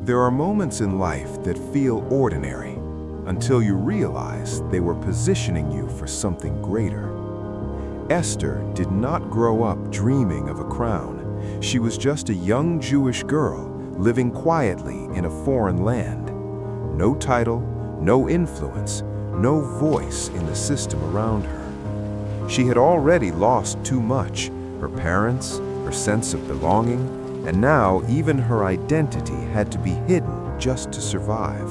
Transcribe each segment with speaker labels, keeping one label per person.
Speaker 1: There are moments in life that feel ordinary until you realize they were positioning you for something greater. Esther did not grow up dreaming of a crown. She was just a young Jewish girl living quietly in a foreign land. No title, no influence, no voice in the system around her. She had already lost too much: her parents, her sense of belonging, and now even her identity had to be hidden just to survive.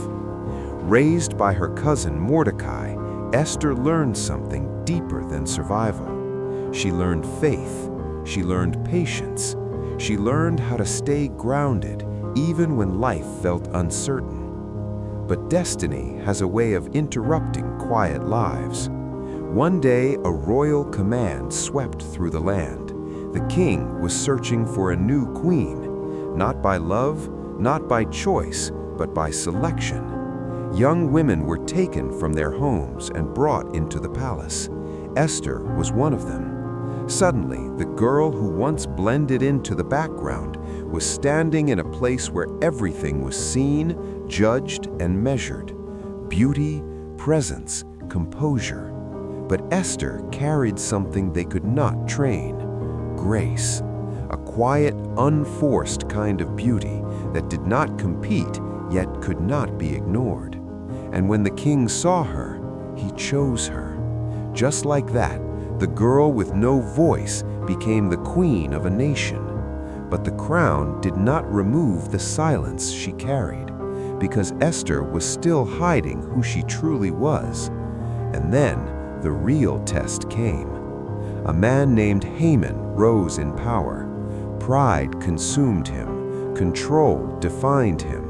Speaker 1: Raised by her cousin Mordecai, Esther learned something deeper than survival. She learned faith, she learned patience, she learned how to stay grounded even when life felt uncertain. But destiny has a way of interrupting quiet lives. One day, a royal command swept through the land. The king was searching for a new queen, not by love, not by choice, but by selection. Young women were taken from their homes and brought into the palace. Esther was one of them. Suddenly, the girl who once blended into the background was standing in a place where everything was seen, judged, and measured: beauty, presence, composure. But Esther carried something they could not train: grace, a quiet, unforced kind of beauty that did not compete, yet could not be ignored. And when the king saw her, he chose her. Just like that, the girl with no voice became the queen of a nation. But the crown did not remove the silence she carried, because Esther was still hiding who she truly was. And then the real test came. A man named Haman rose in power. Pride consumed him, control defined him,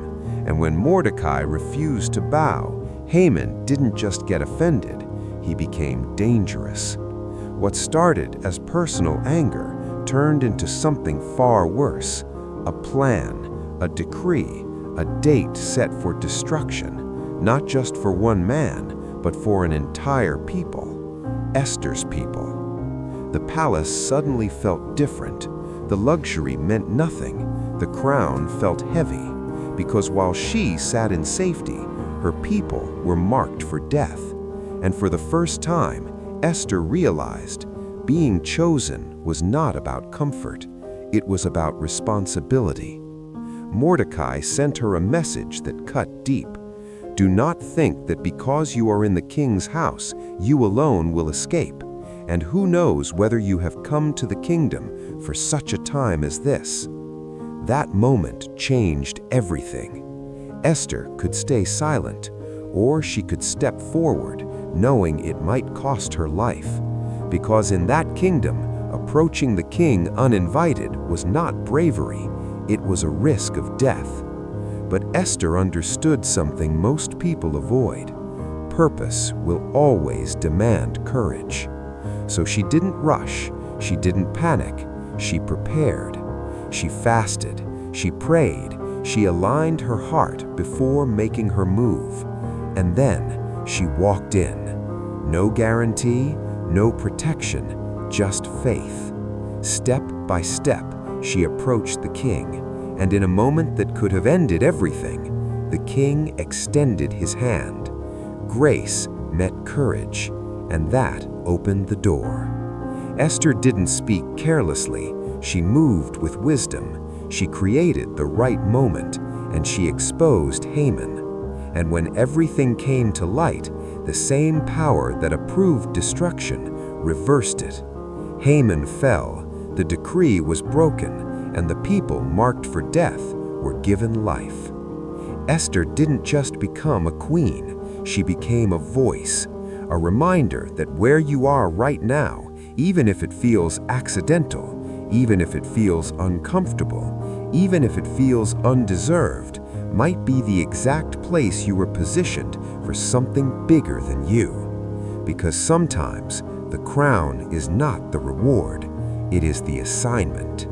Speaker 1: and when Mordecai refused to bow, Haman didn't just get offended, he became dangerous. What started as personal anger turned into something far worse: a plan, a decree, a date set for destruction, not just for one man, but for an entire people, Esther's people. The palace suddenly felt different. The luxury meant nothing. The crown felt heavy, because while she sat in safety, her people were marked for death. And for the first time, Esther realized being chosen was not about comfort. It was about responsibility. Mordecai sent her a message that cut deep. Do not think that because you are in the king's house, you alone will escape. And who knows whether you have come to the kingdom for such a time as this? That moment changed everything. Esther could stay silent, or she could step forward, knowing it might cost her life. Because in that kingdom, approaching the king uninvited was not bravery, it was a risk of death. But Esther understood something most people avoid. Purpose will always demand courage. So she didn't rush, she didn't panic, she prepared. She fasted, she prayed, she aligned her heart before making her move. And then she walked in. No guarantee, no protection, just faith. Step by step, she approached the king, and in a moment that could have ended everything, the king extended his hand. Grace met courage, and that opened the door. Esther didn't speak carelessly. She moved with wisdom. She created the right moment, and she exposed Haman. And when everything came to light, the same power that approved destruction reversed it. Haman fell, the decree was broken, and the people marked for death were given life. Esther didn't just become a queen, she became a voice, a reminder that where you are right now, even if it feels accidental, even if it feels uncomfortable, even if it feels undeserved, might be the exact place you were positioned for something bigger than you. Because sometimes the crown is not the reward, it is the assignment.